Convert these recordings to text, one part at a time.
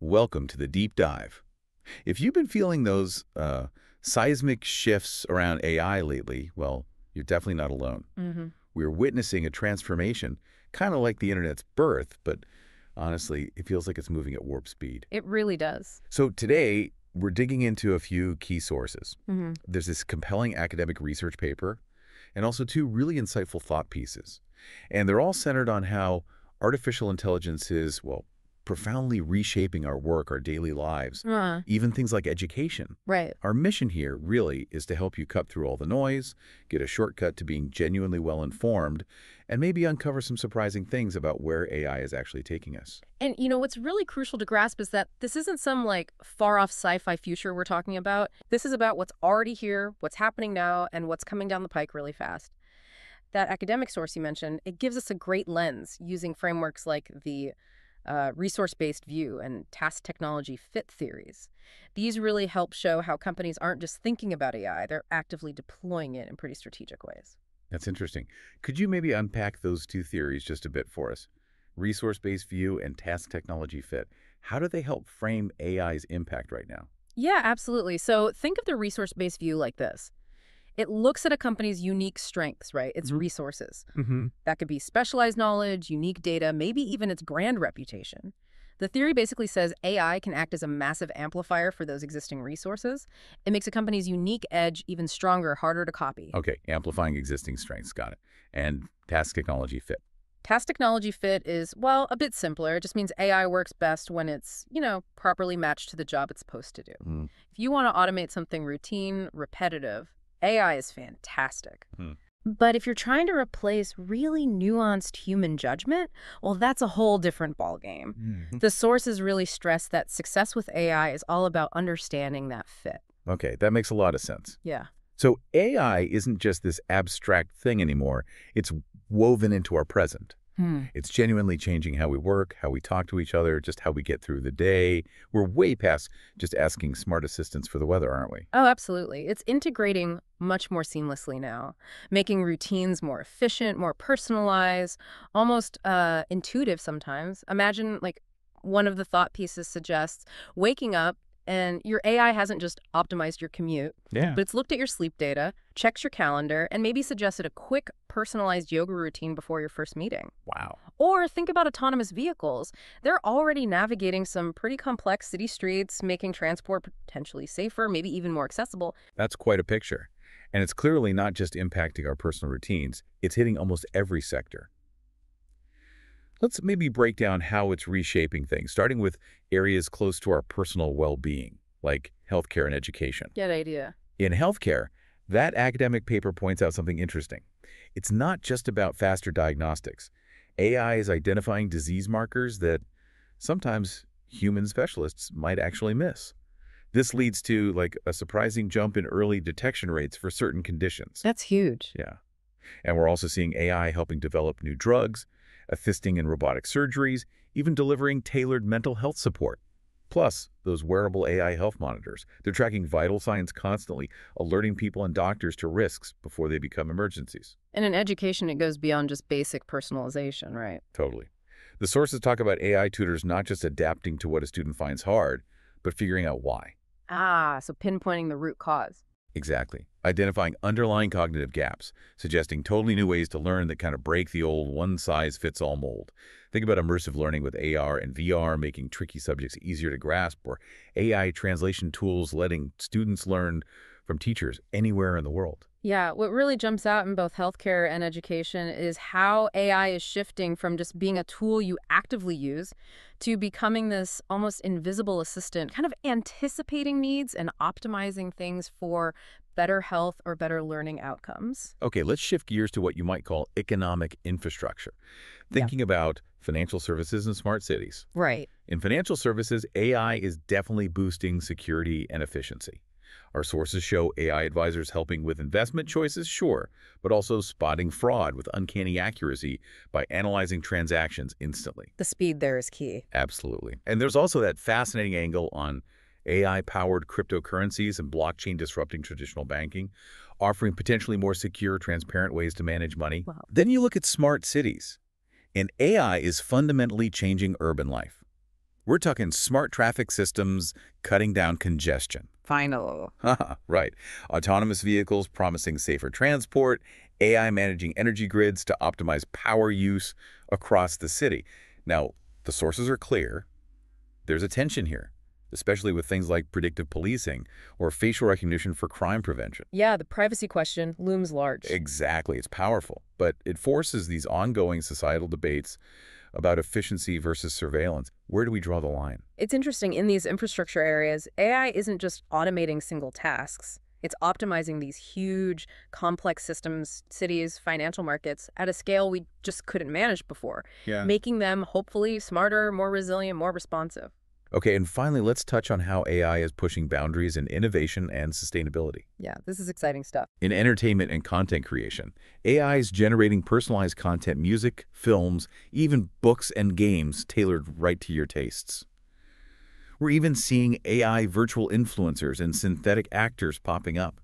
welcome to the deep dive. If you've been feeling those seismic shifts around AI lately, well, you're definitely not alone. hmm We're witnessing a transformation, kind of like the internet's birth, but honestly, it feels like it's moving at warp speed. It really does. So today, we're digging into a few key sources. hmm There's this compelling academic research paper, and also two really insightful thought pieces. And they're all centered on how artificial intelligence is, well, profoundly reshaping our work, our daily lives, even things like education. Right. Our mission here really is to help you cut through all the noise, get a shortcut to being genuinely well-informed, and maybe uncover some surprising things about where AI is actually taking us. And what's really crucial to grasp is that this isn't some far off sci-fi future we're talking about. This is about what's already here, what's happening now, and what's coming down the pike really fast. That academic source you mentioned, it gives us a great lens using frameworks like the resource-based view and task technology fit theories. These really help show how companies aren't just thinking about AI, they're actively deploying it in pretty strategic ways. That's interesting. Could you maybe unpack those two theories just a bit for us? Resource-based view and task technology fit. How do they help frame AI's impact right now? Yeah, absolutely. So think of the resource-based view like this. It looks at a company's unique strengths, right? Its resources. Mm-hmm. That could be specialized knowledge, unique data, maybe even its brand reputation. The theory basically says AI can act as a massive amplifier for those existing resources. It makes a company's unique edge even stronger, harder to copy. Okay, amplifying existing strengths, got it. And task technology fit. Task technology fit is, well, a bit simpler. It just means AI works best when it's, properly matched to the job it's supposed to do. Mm. If you want to automate something routine, repetitive, AI is fantastic. Hmm. But if you're trying to replace really nuanced human judgment, well, that's a whole different ballgame. Mhm. The sources really stress that success with AI is all about understanding that fit. Okay, that makes a lot of sense. Yeah. So AI isn't just this abstract thing anymore. It's woven into our present. It's genuinely changing how we work, how we talk to each other, just how we get through the day. We're way past just asking smart assistants for the weather, aren't we? Oh, absolutely. It's integrating much more seamlessly now, making routines more efficient, more personalized, almost intuitive sometimes. Imagine, one of the thought pieces suggests waking up and your AI hasn't just optimized your commute, Yeah. but it's looked at your sleep data, checks your calendar, and maybe suggested a quick personalized yoga routine before your first meeting. Wow. Or think about autonomous vehicles. They're already navigating some pretty complex city streets, making transport potentially safer, maybe even more accessible. That's quite a picture. And it's clearly not just impacting our personal routines. It's hitting almost every sector. Let's maybe break down how it's reshaping things, starting with areas close to our personal well-being, like healthcare and education. Good idea. In healthcare, that academic paper points out something interesting. It's not just about faster diagnostics. AI is identifying disease markers that sometimes human specialists might actually miss. This leads to a surprising jump in early detection rates for certain conditions. That's huge. Yeah. And we're also seeing AI helping develop new drugs, assisting in robotic surgeries, even delivering tailored mental health support. Plus, those wearable AI health monitors. They're tracking vital signs constantly, alerting people and doctors to risks before they become emergencies. And in education, it goes beyond just basic personalization, right? Totally. The sources talk about AI tutors not just adapting to what a student finds hard, but figuring out why. So pinpointing the root cause. Exactly. Identifying underlying cognitive gaps, suggesting totally new ways to learn that kind of break the old one-size-fits-all mold. Think about immersive learning with AR and VR, making tricky subjects easier to grasp, or AI translation tools letting students learn from teachers anywhere in the world. Yeah, what really jumps out in both healthcare and education is how AI is shifting from just being a tool you actively use to becoming this almost invisible assistant, kind of anticipating needs and optimizing things for better health or better learning outcomes. Okay, let's shift gears to what you might call economic infrastructure. Thinking about financial services and smart cities. Right. In financial services, AI is definitely boosting security and efficiency. Our sources show AI advisors helping with investment choices, sure, but also spotting fraud with uncanny accuracy by analyzing transactions instantly. The speed there is key. Absolutely. And there's also that fascinating angle on AI-powered cryptocurrencies and blockchain disrupting traditional banking, offering potentially more secure, transparent ways to manage money. Wow. Then you look at smart cities, and AI is fundamentally changing urban life. We're talking smart traffic systems cutting down congestion. Final. Haha, right. Autonomous vehicles promising safer transport, AI managing energy grids to optimize power use across the city. Now, the sources are clear. There's a tension here, especially with things like predictive policing or facial recognition for crime prevention. Yeah, the privacy question looms large. Exactly. It's powerful, but it forces these ongoing societal debates about efficiency versus surveillance. Where do we draw the line? It's interesting, in these infrastructure areas, AI isn't just automating single tasks. It's optimizing these huge, complex systems, cities, financial markets, at a scale we just couldn't manage before, Yeah. making them hopefully smarter, more resilient, more responsive. Okay, and finally, let's touch on how AI is pushing boundaries in innovation and sustainability. Yeah, this is exciting stuff. In entertainment and content creation, AI is generating personalized content, music, films, even books and games tailored right to your tastes. We're even seeing AI virtual influencers and synthetic actors popping up.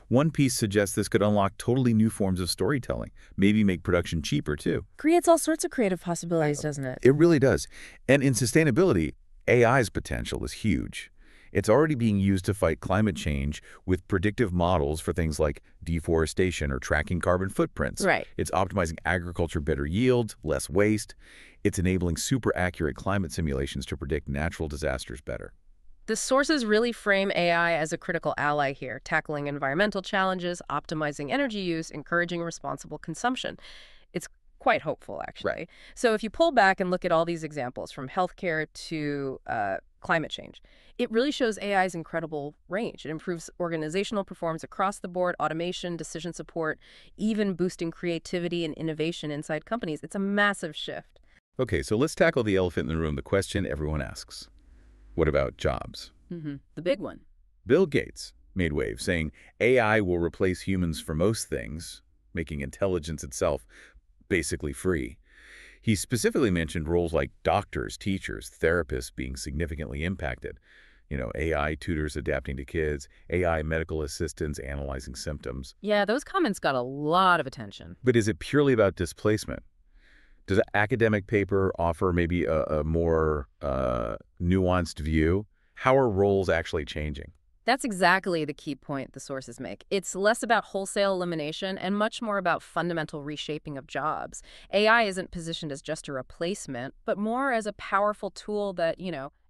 One piece suggests this could unlock totally new forms of storytelling, maybe make production cheaper too. Creates all sorts of creative possibilities, doesn't it? It really does. And in sustainability, AI's potential is huge. It's already being used to fight climate change with predictive models for things like deforestation or tracking carbon footprints. Right. It's optimizing agriculture, better yield, less waste. It's enabling super accurate climate simulations to predict natural disasters better. The sources really frame AI as a critical ally here, tackling environmental challenges, optimizing energy use, encouraging responsible consumption. It's quite hopeful, actually. Right. So if you pull back and look at all these examples, from healthcare to climate change, it really shows AI's incredible range. It improves organizational performance across the board, automation, decision support, even boosting creativity and innovation inside companies. It's a massive shift. Okay, so let's tackle the elephant in the room, the question everyone asks. What about jobs? The big one. Bill Gates made waves, saying AI will replace humans for most things, making intelligence itself basically free. He specifically mentioned roles like doctors, teachers, therapists being significantly impacted. AI tutors adapting to kids, AI medical assistants analyzing symptoms. Yeah, those comments got a lot of attention. But is it purely about displacement? Does an academic paper offer maybe a more nuanced view? How are roles actually changing? That's exactly the key point the sources make. It's less about wholesale elimination and much more about fundamental reshaping of jobs. AI isn't positioned as just a replacement, but more as a powerful tool that,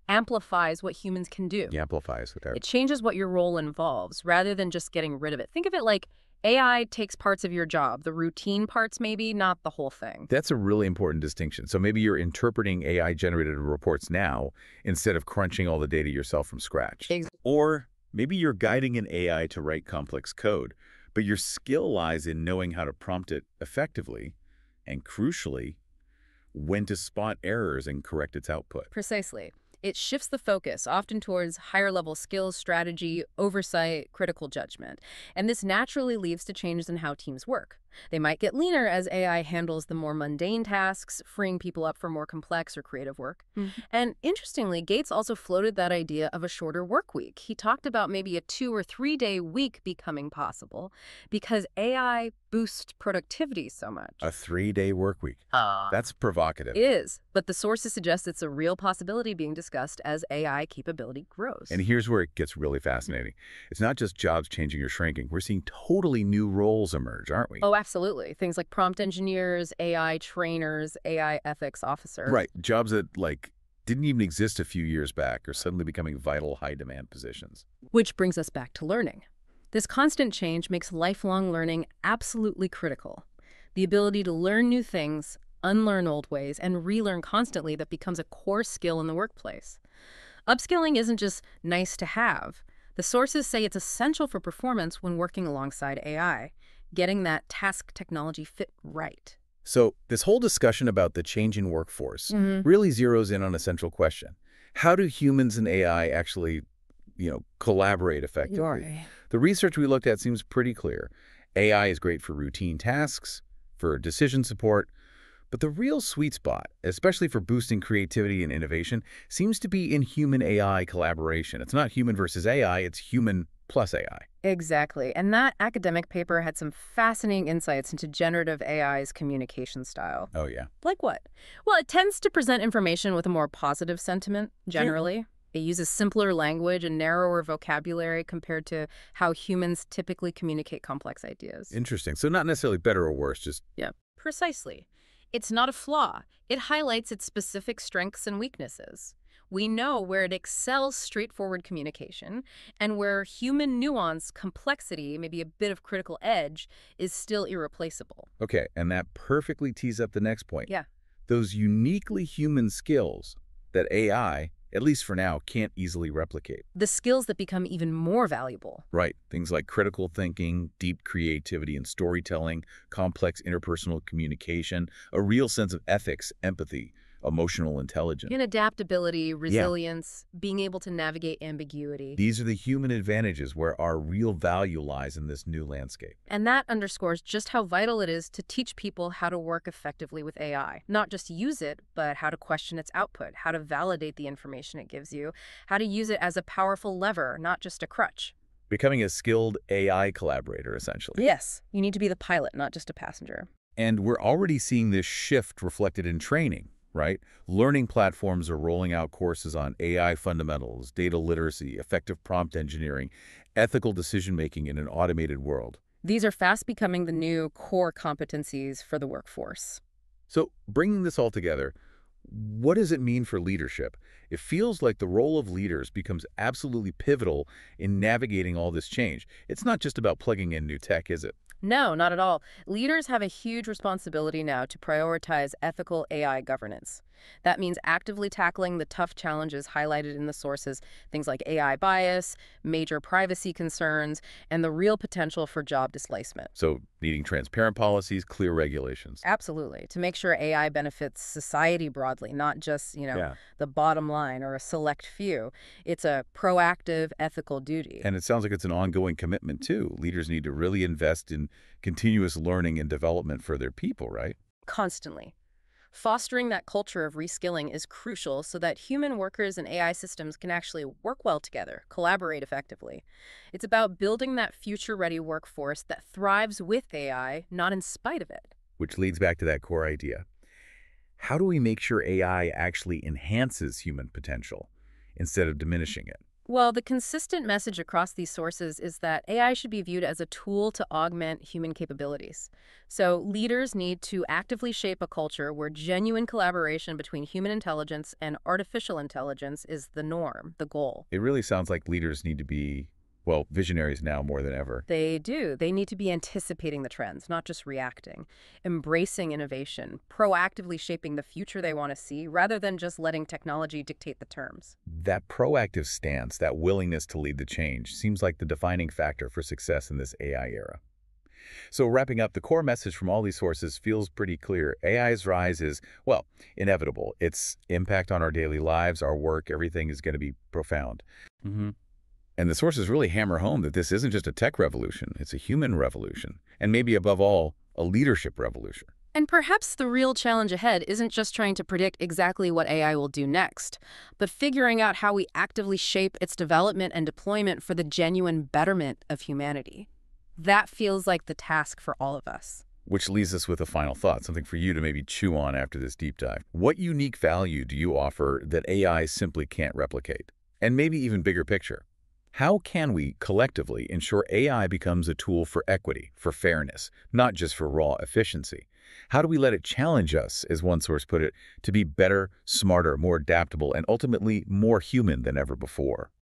amplifies what humans can do. It amplifies whatever. It changes what your role involves rather than just getting rid of it. Think of it like AI takes parts of your job, the routine parts maybe, not the whole thing. That's a really important distinction. So maybe you're interpreting AI-generated reports now instead of crunching all the data yourself from scratch. Or maybe you're guiding an AI to write complex code, but your skill lies in knowing how to prompt it effectively and, crucially, when to spot errors and correct its output. Precisely. It shifts the focus, often towards higher-level skills, strategy, oversight, critical judgment. And this naturally leads to changes in how teams work. They might get leaner as AI handles the more mundane tasks, freeing people up for more complex or creative work. And interestingly, Gates also floated that idea of a shorter work week. He talked about maybe a 2 or 3 day week becoming possible because AI boosts productivity so much. A 3-day work week. That's provocative. It is, but the sources suggest it's a real possibility being discussed as AI capability grows. And here's where it gets really fascinating. It's not just jobs changing or shrinking. We're seeing totally new roles emerge, aren't we? Oh, absolutely. Things like prompt engineers, AI trainers, AI ethics officers. Right. Jobs that, didn't even exist a few years back are suddenly becoming vital, high-demand positions. Which brings us back to learning. This constant change makes lifelong learning absolutely critical. The ability to learn new things, unlearn old ways, and relearn constantly that becomes a core skill in the workplace. Upskilling isn't just nice to have. The sources say it's essential for performance when working alongside AI, getting that task technology fit right. So this whole discussion about the changing workforce really zeroes in on a central question. How do humans and AI actually, collaborate effectively? The research we looked at seems pretty clear. AI is great for routine tasks, for decision support, but the real sweet spot, especially for boosting creativity and innovation, seems to be in human-AI collaboration. It's not human versus AI, it's human plus AI. Exactly. And that academic paper had some fascinating insights into generative AI's communication style. Oh, yeah. Like what? Well, it tends to present information with a more positive sentiment, Hmm. generally. It uses simpler language and narrower vocabulary compared to how humans typically communicate complex ideas. Interesting. So not necessarily better or worse, just Yeah. Precisely. It's not a flaw. It highlights its specific strengths and weaknesses. We know where it excels straightforward communication and where human nuance, complexity, maybe a bit of critical edge, is still irreplaceable. okay. And that perfectly tees up the next point. Yeah. Those uniquely human skills that AI, at least for now, can't easily replicate. The skills that become even more valuable. Right. Things like critical thinking, deep creativity and storytelling, complex interpersonal communication, a real sense of ethics, empathy, emotional intelligence. In adaptability, Yeah. resilience, being able to navigate ambiguity. These are the human advantages where our real value lies in this new landscape. And that underscores just how vital it is to teach people how to work effectively with AI. Not just use it, but how to question its output, how to validate the information it gives you, how to use it as a powerful lever, not just a crutch. Becoming a skilled AI collaborator, essentially. Yes, you need to be the pilot, not just a passenger. And we're already seeing this shift reflected in training, right? Learning platforms are rolling out courses on AI fundamentals, data literacy, effective prompt engineering, ethical decision-making in an automated world. These are fast becoming the new core competencies for the workforce. So bringing this all together, what does it mean for leadership? It feels like the role of leaders becomes absolutely pivotal in navigating all this change. It's not just about plugging in new tech, is it? No, not at all. Leaders have a huge responsibility now to prioritize ethical AI governance. That means actively tackling the tough challenges highlighted in the sources, things like AI bias, major privacy concerns, and the real potential for job displacement. So needing transparent policies, clear regulations. Absolutely, to make sure AI benefits society broadly, not just, Yeah. the bottom line or a select few. It's a proactive ethical duty. And it sounds like it's an ongoing commitment, too. Leaders need to really invest in continuous learning and development for their people, right? Constantly. Fostering that culture of reskilling is crucial so that human workers and AI systems can actually work well together, collaborate effectively. It's about building that future-ready workforce that thrives with AI, not in spite of it. Which leads back to that core idea. How do we make sure AI actually enhances human potential instead of diminishing it? Well, the consistent message across these sources is that AI should be viewed as a tool to augment human capabilities. So leaders need to actively shape a culture where genuine collaboration between human intelligence and artificial intelligence is the norm, the goal. It really sounds like leaders need to be, well, visionaries now more than ever. They do. They need to be anticipating the trends, not just reacting, embracing innovation, proactively shaping the future they want to see, rather than just letting technology dictate the terms. That proactive stance, that willingness to lead the change, seems like the defining factor for success in this AI era. So wrapping up, the core message from all these sources feels pretty clear. AI's rise is, well, inevitable. Its impact on our daily lives, our work, everything is going to be profound. Hmm. And the sources really hammer home that this isn't just a tech revolution, it's a human revolution. And maybe above all, a leadership revolution. And perhaps the real challenge ahead isn't just trying to predict exactly what AI will do next, but figuring out how we actively shape its development and deployment for the genuine betterment of humanity. That feels like the task for all of us. Which leaves us with a final thought, something for you to maybe chew on after this deep dive. What unique value do you offer that AI simply can't replicate? And maybe even bigger picture. How can we collectively ensure AI becomes a tool for equity, for fairness, not just for raw efficiency? How do we let it challenge us, as one source put it, to be better, smarter, more adaptable, and ultimately more human than ever before?